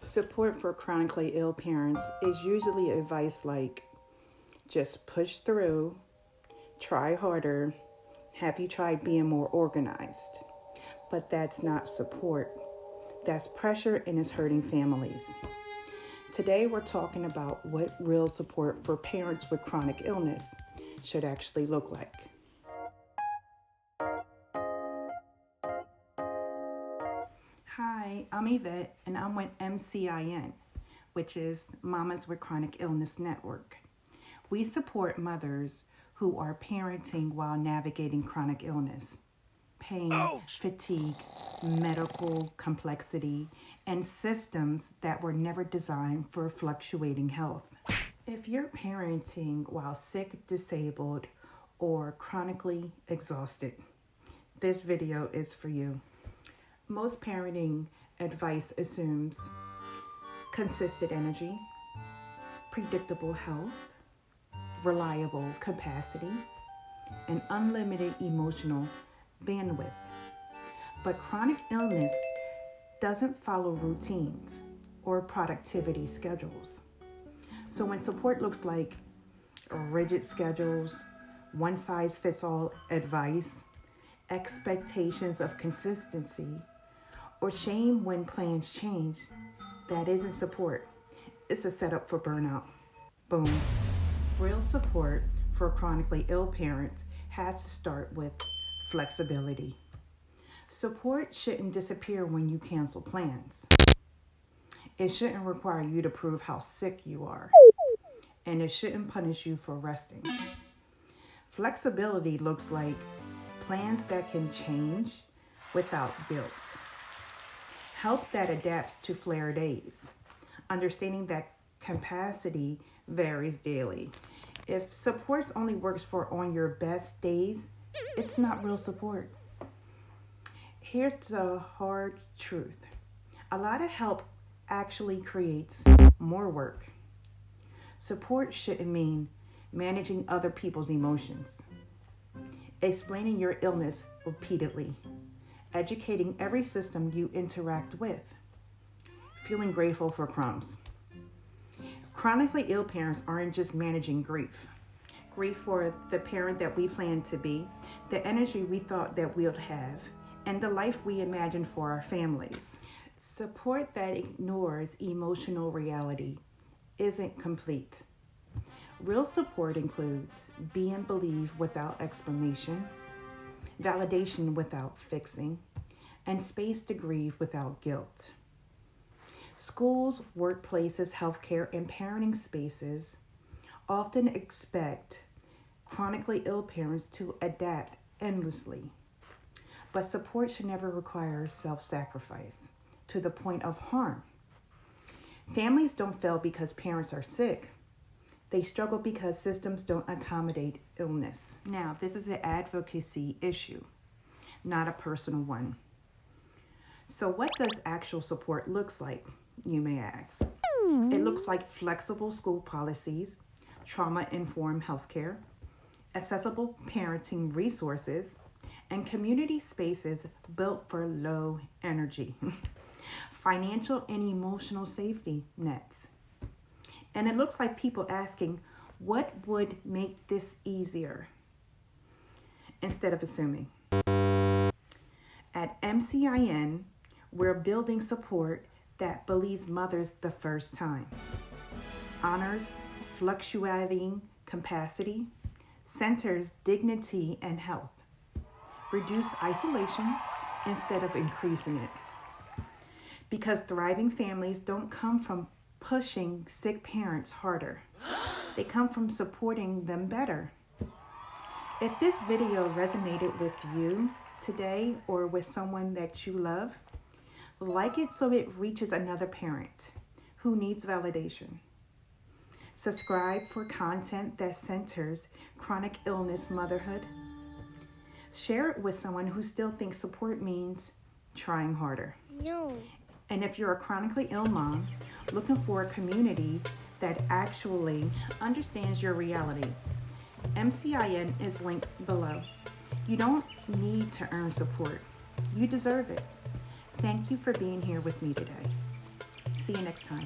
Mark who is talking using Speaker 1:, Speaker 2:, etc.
Speaker 1: Support for chronically ill parents is usually advice like just push through, try harder, have you tried being more organized? But that's not support. That's pressure and is hurting families. Today we're talking about what real support for parents with chronic illness should actually look like. Hi, I'm Yvette and I'm with MCIN, which is Mamas with Chronic Illness Network. We support mothers who are parenting while navigating chronic illness, pain, fatigue, medical complexity, and systems that were never designed for fluctuating health. If you're parenting while sick, disabled, or chronically exhausted, this video is for you. Most parenting advice assumes consistent energy, predictable health, reliable capacity, and unlimited emotional bandwidth. But chronic illness doesn't follow routines or productivity schedules. So when support looks like rigid schedules, one-size-fits-all advice, expectations of consistency, or shame when plans change, that isn't support. It's a setup for burnout. Boom. Real support for chronically ill parents has to start with flexibility. Support shouldn't disappear when you cancel plans. It shouldn't require you to prove how sick you are. And it shouldn't punish you for resting. Flexibility looks like plans that can change without guilt. Help that adapts to flare days. Understanding that capacity varies daily. If support only works for on your best days, it's not real support. Here's the hard truth. A lot of help actually creates more work. Support shouldn't mean managing other people's emotions, explaining your illness repeatedly, educating every system you interact with, feeling grateful for crumbs. Chronically ill parents aren't just managing grief. Grief for the parent that we plan to be, the energy we thought that we'd have, and the life we imagined for our families. Support that ignores emotional reality isn't complete. Real support includes being believed without explanation, validation without fixing, and space to grieve without guilt. Schools, workplaces, healthcare, and parenting spaces often expect chronically ill parents to adapt endlessly. But support should never require self-sacrifice to the point of harm. Families don't fail because parents are sick. They struggle because systems don't accommodate illness. Now, this is an advocacy issue, not a personal one. So what does actual support looks like, you may ask? It looks like flexible school policies, trauma-informed healthcare, accessible parenting resources, and community spaces built for low energy, financial and emotional safety nets. And it looks like people asking, what would make this easier? Instead of assuming. At MCIN, we're building support that believes mothers the first time, honors fluctuating capacity, centers dignity and health, reduce isolation instead of increasing it. Because thriving families don't come from pushing sick parents harder. They come from supporting them better. If this video resonated with you today or with someone that you love, like it so it reaches another parent who needs validation. Subscribe for content that centers chronic illness motherhood. Share it with someone who still thinks support means trying harder.
Speaker 2: No.
Speaker 1: And if you're a chronically ill mom looking for a community that actually understands your reality, MCIN is linked below. You don't need to earn support. You deserve it. Thank you for being here with me today. See you next time.